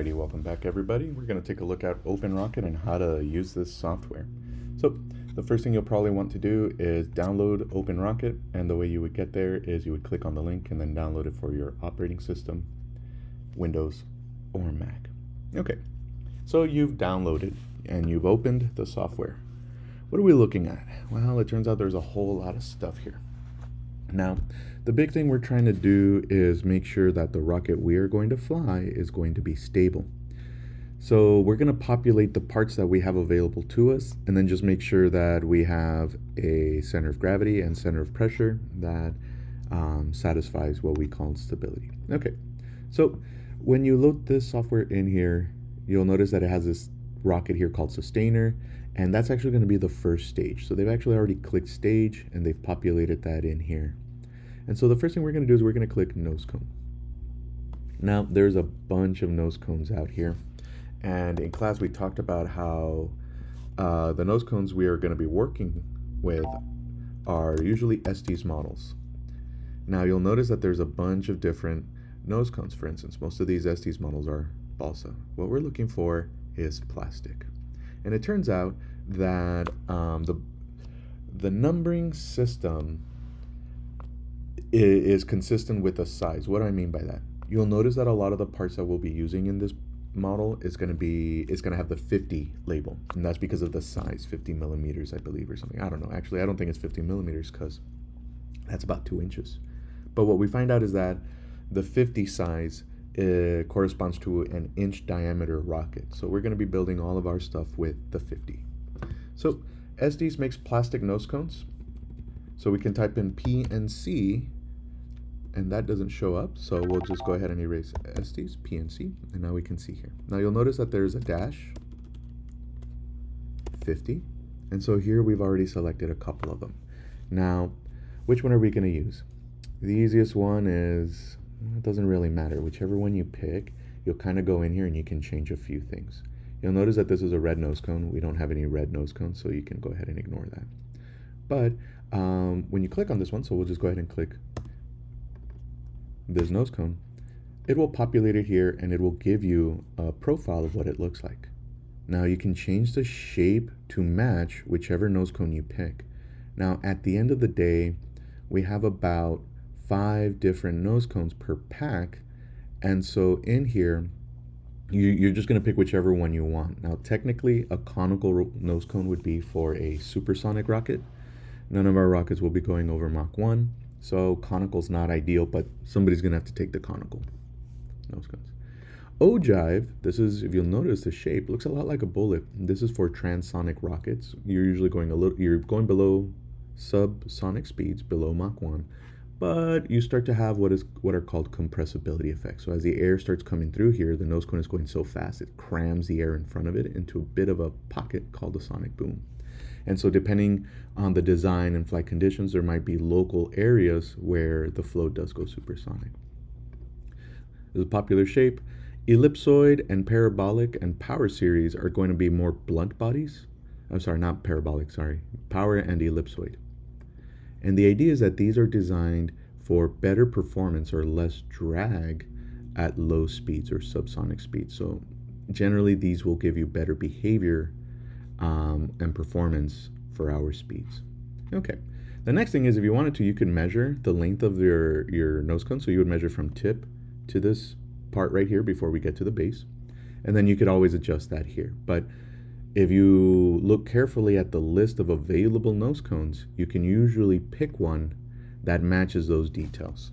Alrighty, welcome back everybody. We're going to take a look at OpenRocket and how to use this software. So the first thing you'll probably want to do is download OpenRocket, and the way you would get there is you would click on the link and then download it for your operating system, Windows or Mac. Okay, so you've downloaded and you've opened the software. What are we looking at? Well, it turns out there's a whole lot of stuff here. Now, the big thing we're trying to do is make sure that the rocket we are going to fly is going to be stable. So we're going to populate the parts that we have available to us, and then just make sure that we have a center of gravity and center of pressure that satisfies what we call stability. Okay, so when you load this software in here, you'll notice that it has this rocket here called sustainer, and that's actually going to be the first stage. So they've actually already clicked stage and they've populated that in here. And so the first thing we're going to do is we're going to click nose cone. Now there's a bunch of nose cones out here, and in class we talked about how the nose cones we are going to be working with are usually Estes models. Now you'll notice that there's a bunch of different nose cones. For instance, most of these Estes models are balsa. What we're looking for is plastic. And it turns out that the numbering system is consistent with the size. What do I mean by that? You'll notice that a lot of the parts that we'll be using in this model is going to have the 50 label, and that's because of the size, 50 millimeters, I believe, or something. I don't know. Actually, I don't think it's 50 millimeters because that's about 2 inches. But what we find out is that the 50 size corresponds to an inch diameter rocket. So we're going to be building all of our stuff with the 50. So Estes makes plastic nose cones. So we can type in PNC, and that doesn't show up. So we'll just go ahead and erase Estes, PNC, and now we can see here. Now you'll notice that there's a dash, 50. And so here we've already selected a couple of them. Now, which one are we going to use? The easiest one is, it doesn't really matter. Whichever one you pick, you'll kind of go in here and you can change a few things. You'll notice that this is a red nose cone. We don't have any red nose cones, so you can go ahead and ignore that. But when you click on this one, so we'll just go ahead and click this nose cone, it will populate it here and it will give you a profile of what it looks like. Now you can change the shape to match whichever nose cone you pick. Now at the end of the day, we have about 5 different nose cones per pack, and so in here you're just going to pick whichever one you want. Now technically a conical nose cone would be for a supersonic rocket. None of our rockets will be going over Mach 1, so conical's not ideal, but somebody's going to have to take the conical nose cones. Ogive, this is, if you'll notice the shape, looks a lot like a bullet. This is for transonic rockets. You're usually going you're going below subsonic speeds, below Mach 1, but you start to have what are called compressibility effects. So as the air starts coming through here, the nose cone is going so fast it crams the air in front of it into a bit of a pocket called a sonic boom. And so depending on the design and flight conditions, there might be local areas where the flow does go supersonic. This is a popular shape. Ellipsoid and parabolic and power series are going to be more blunt bodies. I'm sorry, not parabolic, sorry. Power and ellipsoid. And the idea is that these are designed for better performance or less drag at low speeds or subsonic speeds. So generally these will give you better behavior and performance for our speeds. Okay, the next thing is, if you wanted to, you could measure the length of your nose cone. So you would measure from tip to this part right here before we get to the base, and then you could always adjust that here. But if you look carefully at the list of available nose cones, you can usually pick one that matches those details.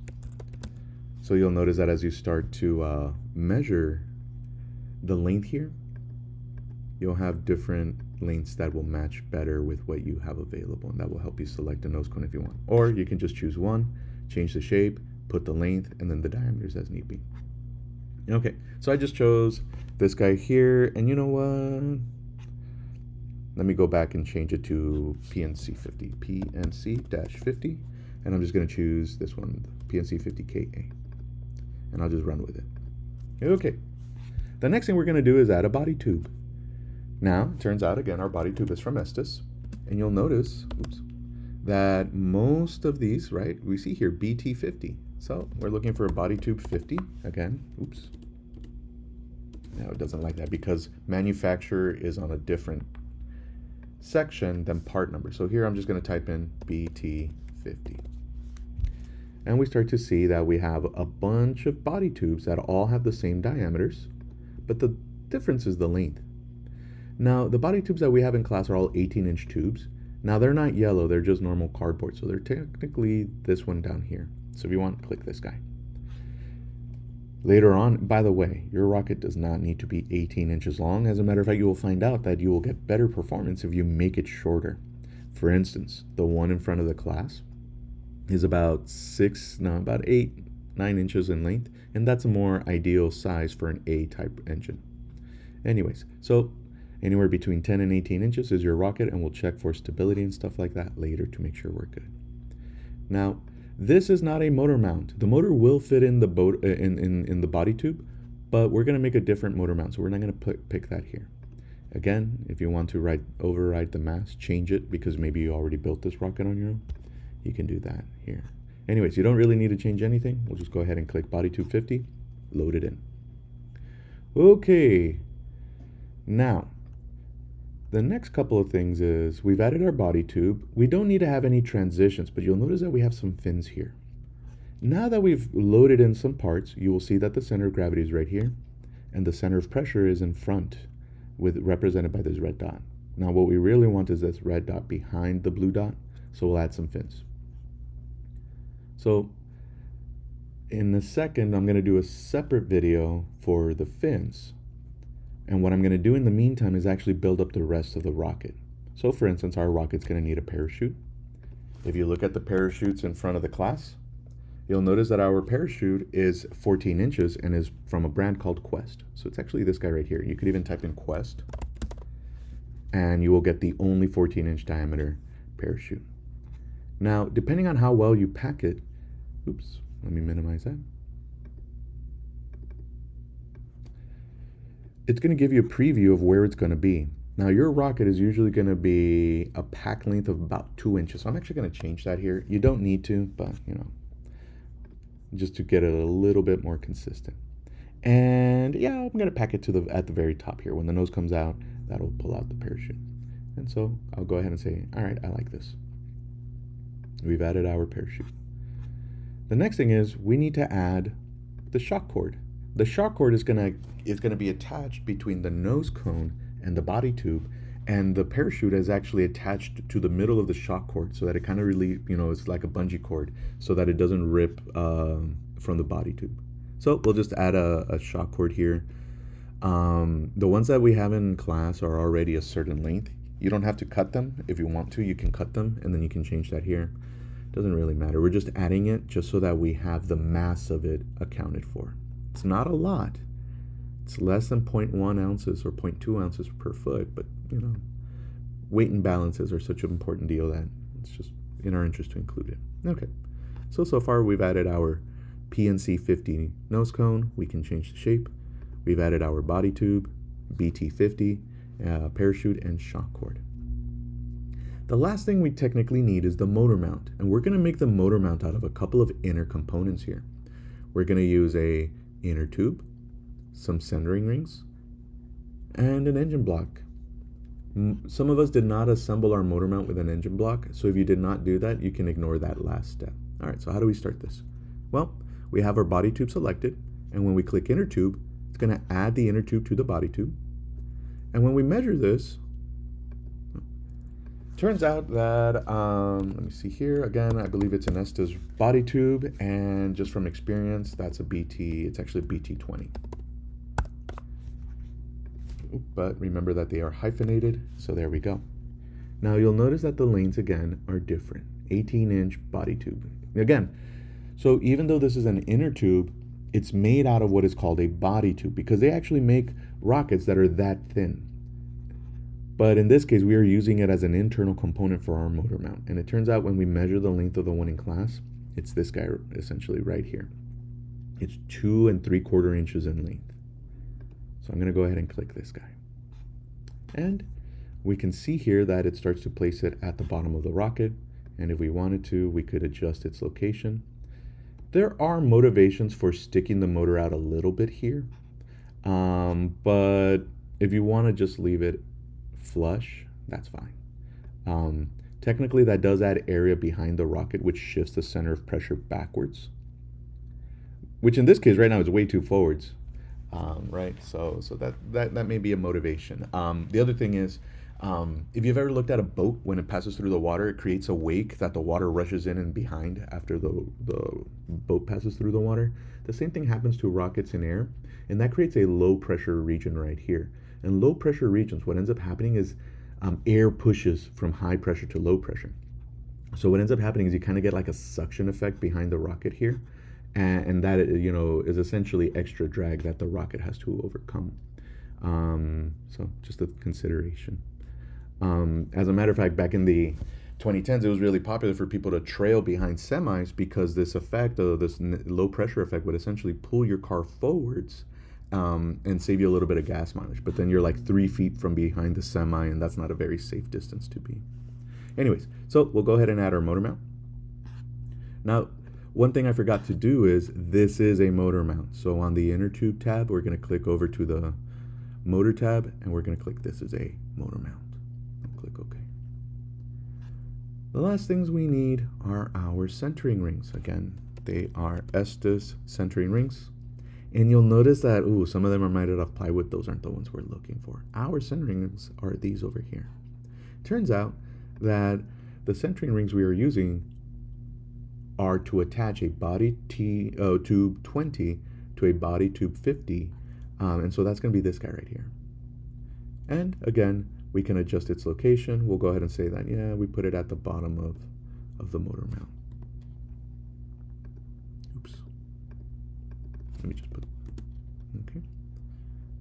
So you'll notice that as you start to measure the length here, you'll have different lengths that will match better with what you have available, and that will help you select a nose cone if you want. Or you can just choose one, change the shape, put the length, and then the diameters as need be. Okay, so I just chose this guy here, and you know what? Let me go back and change it to PNC 50, PNC-50, and I'm just going to choose this one, PNC 50KA, and I'll just run with it. Okay, the next thing we're going to do is add a body tube. Now, it turns out, again, our body tube is from Estes, and you'll notice, that most of these, right, we see here BT50. So we're looking for a body tube 50, again, doesn't like that because manufacturer is on a different section than part number. So here I'm just going to type in BT50. And we start to see that we have a bunch of body tubes that all have the same diameters, but the difference is the length. Now, the body tubes that we have in class are all 18-inch tubes. Now, they're not yellow, they're just normal cardboard, so they're technically this one down here. So if you want, click this guy. Later on, by the way, your rocket does not need to be 18 inches long. As a matter of fact, you will find out that you will get better performance if you make it shorter. For instance, the one in front of the class is about 8, 9 inches in length, and that's a more ideal size for an A-type engine. Anyways, so anywhere between 10 and 18 inches is your rocket, and we'll check for stability and stuff like that later to make sure we're good. Now, this is not a motor mount. The motor will fit in the in the body tube, but we're going to make a different motor mount, so we're not going to pick that here. Again, if you want to override the mass, change it because maybe you already built this rocket on your own, you can do that here. Anyways, you don't really need to change anything. We'll just go ahead and click body tube 50, load it in. Okay, now the next couple of things is we've added our body tube. We don't need to have any transitions, but you'll notice that we have some fins here. Now that we've loaded in some parts, you will see that the center of gravity is right here, and the center of pressure is in front, represented by this red dot. Now what we really want is this red dot behind the blue dot, so we'll add some fins. So in a second, I'm going to do a separate video for the fins. And what I'm going to do in the meantime is actually build up the rest of the rocket. So for instance, our rocket's going to need a parachute. If you look at the parachutes in front of the class, you'll notice that our parachute is 14 inches and is from a brand called Quest. So it's actually this guy right here. You could even type in Quest, and you will get the only 14-inch diameter parachute. Now, depending on how well you pack it, oops, let me minimize that. It's going to give you a preview of where it's going to be. Now, your rocket is usually going to be a pack length of about 2 inches. So I'm actually going to change that here. You don't need to, but you know, just to get it a little bit more consistent. And yeah, I'm going to pack it to at the very top here. When the nose comes out, that'll pull out the parachute. And so I'll go ahead and say, all right, I like this. We've added our parachute. The next thing is we need to add the shock cord. The shock cord is going to be attached between the nose cone and the body tube, and the parachute is actually attached to the middle of the shock cord so that it kind of really, it's like a bungee cord so that it doesn't rip from the body tube. So we'll just add a shock cord here. The ones that we have in class are already a certain length. You don't have to cut them. If you want to, you can cut them, and then you can change that here. Doesn't really matter. We're just adding it just so that we have the mass of it accounted for. It's not a lot. It's less than 0.1 ounces or 0.2 ounces per foot, but weight and balances are such an important deal that it's just in our interest to include it. Okay, so far we've added our PNC 50 nose cone. We can change the shape. We've added our body tube, BT50, parachute, and shock cord. The last thing we technically need is the motor mount, and we're going to make the motor mount out of a couple of inner components here. We're going to use a inner tube, some centering rings, and an engine block. Some of us did not assemble our motor mount with an engine block, so if you did not do that, you can ignore that last step. All right, so how do we start this? Well, we have our body tube selected, and when we click inner tube, it's going to add the inner tube to the body tube. And when we measure this, turns out that, let me see here, again, I believe it's an Estes body tube, and just from experience, that's a BT, it's actually a BT20. But remember that they are hyphenated, so there we go. Now you'll notice that the lanes again are different, 18-inch body tube. Again, so even though this is an inner tube, it's made out of what is called a body tube because they actually make rockets that are that thin. But in this case, we are using it as an internal component for our motor mount. And it turns out when we measure the length of the one in class, it's this guy essentially right here. It's 2 3/4 inches in length. So I'm going to go ahead and click this guy. And we can see here that it starts to place it at the bottom of the rocket. And if we wanted to, we could adjust its location. There are motivations for sticking the motor out a little bit here. But if you want to just leave it flush, that's fine. Technically, that does add area behind the rocket, which shifts the center of pressure backwards, which in this case right now is way too forwards. Right? So that may be a motivation. The other thing is, if you've ever looked at a boat when it passes through the water, it creates a wake that the water rushes in and behind after the boat passes through the water. The same thing happens to rockets in air, and that creates a low pressure region right here. And low pressure regions, what ends up happening is air pushes from high pressure to low pressure. So what ends up happening is you kind of get like a suction effect behind the rocket here, and that is essentially extra drag that the rocket has to overcome. So just a consideration. As a matter of fact, back in the 2010s, it was really popular for people to trail behind semis because this effect, this low pressure effect, would essentially pull your car forwards and save you a little bit of gas mileage. But then you're like 3 feet from behind the semi, and that's not a very safe distance to be. Anyways, so we'll go ahead and add our motor mount. Now, one thing I forgot to do is this is a motor mount. So on the inner tube tab, we're going to click over to the motor tab, and we're going to click this is a motor mount. And click OK. The last things we need are our centering rings. Again, they are Estes centering rings. And you'll notice that, some of them are made out of plywood. Those aren't the ones we're looking for. Our centering rings are these over here. Turns out that the centering rings we are using are to attach a body tube 20 to a body tube 50, and so that's going to be this guy right here. And again, we can adjust its location. We'll go ahead and say that, yeah, we put it at the bottom of the motor mount. Oops. Let me just put, okay.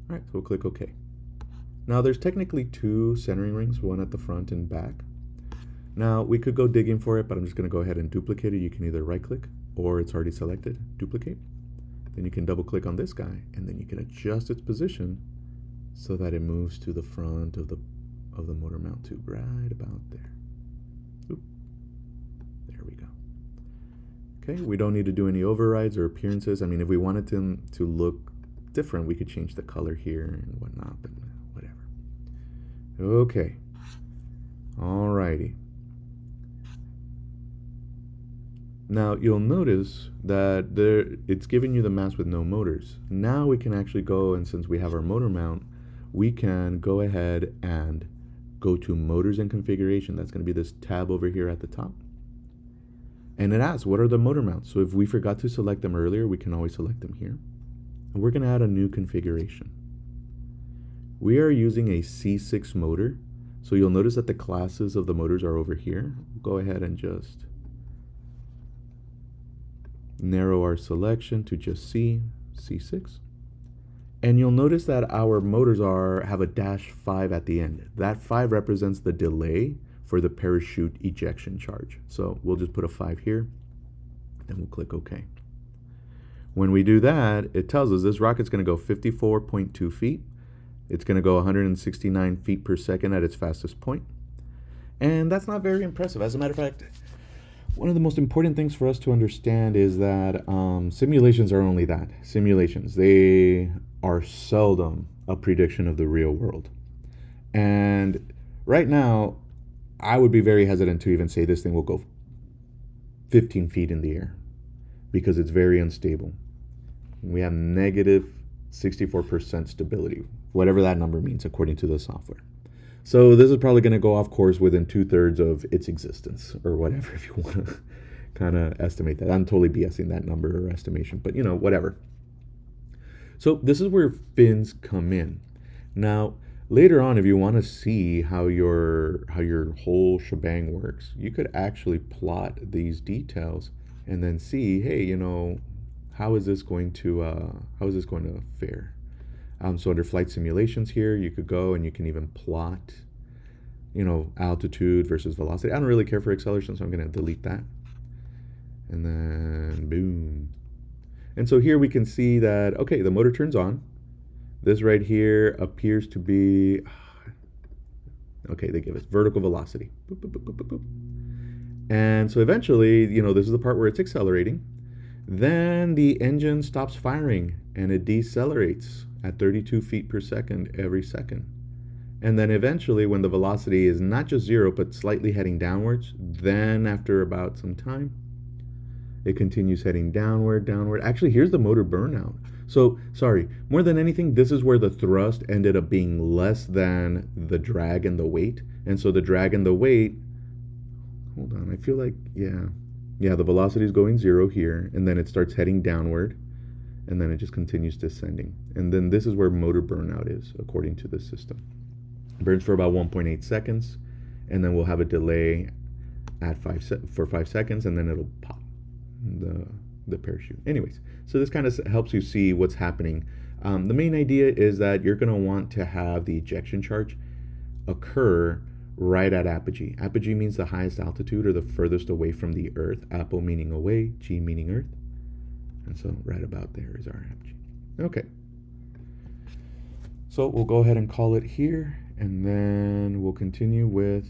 All right, so we'll click OK. Now there's technically 2 centering rings, one at the front and back. Now we could go digging for it, but I'm just going to go ahead and duplicate it. You can either right click, or it's already selected, duplicate. Then you can double click on this guy, and then you can adjust its position so that it moves to the front of the motor mount tube, right about there. Oop. There we go. Okay, we don't need to do any overrides or appearances. I mean, if we wanted them to look different, we could change the color here and whatnot, but whatever. Okay. Alrighty. Now you'll notice that it's giving you the mass with no motors. Now we can actually go, and since we have our motor mount, we can go ahead and go to motors and configuration. That's going to be this tab over here at the top. And it asks, what are the motor mounts? So if we forgot to select them earlier, we can always select them here. And we're going to add a new configuration. We are using a C6 motor. So you'll notice that the classes of the motors are over here. Go ahead and just narrow our selection to just C6. And you'll notice that our motors have a -5 at the end. That 5 represents the delay for the parachute ejection charge. So we'll just put a 5 here, and we'll click OK. When we do that, it tells us this rocket's going to go 54.2 feet. It's going to go 169 feet per second at its fastest point. And that's not very impressive. As a matter of fact, one of the most important things for us to understand is that simulations are only that. Simulations. They are seldom a prediction of the real world. And right now, I would be very hesitant to even say this thing will go 15 feet in the air because it's very unstable. We have negative 64% stability, whatever that number means according to the software. So this is probably going to go off course within 2/3 of its existence, or whatever, if you want to kind of estimate that. I'm totally BSing that number or estimation, but whatever. So this is where fins come in. Now, later on, if you want to see how your whole shebang works, you could actually plot these details and then see, hey, how is this going to fare? So under flight simulations here, you could go and you can even plot, altitude versus velocity. I don't really care for acceleration, so I'm going to delete that. And then boom. And so here we can see that, okay, the motor turns on. This right here appears to be, okay, they give us vertical velocity. Boop, boop, boop, boop, boop. And so eventually, this is the part where it's accelerating. Then the engine stops firing and it decelerates. at 32 feet per second every second. And then eventually, when the velocity is not just zero, but slightly heading downwards, then after about some time, it continues heading downward, downward. Actually, here's the motor burnout. So, sorry, more than anything, this is where the thrust ended up being less than the drag and the weight. And so the drag and the weight, hold on, I feel like, yeah, the velocity is going zero here, and then it starts heading downward, and then it just continues descending. And then this is where motor burnout is, according to the system. It burns for about 1.8 seconds, and then we'll have a delay at for 5 seconds, and then it'll pop the parachute. Anyways, so this kind of helps you see what's happening. The main idea is that you're going to want to have the ejection charge occur right at apogee. Apogee means the highest altitude or the furthest away from the Earth. Apo meaning away, G meaning Earth. And so right about there is our apogee. Okay. So we'll go ahead and call it here, and then we'll continue with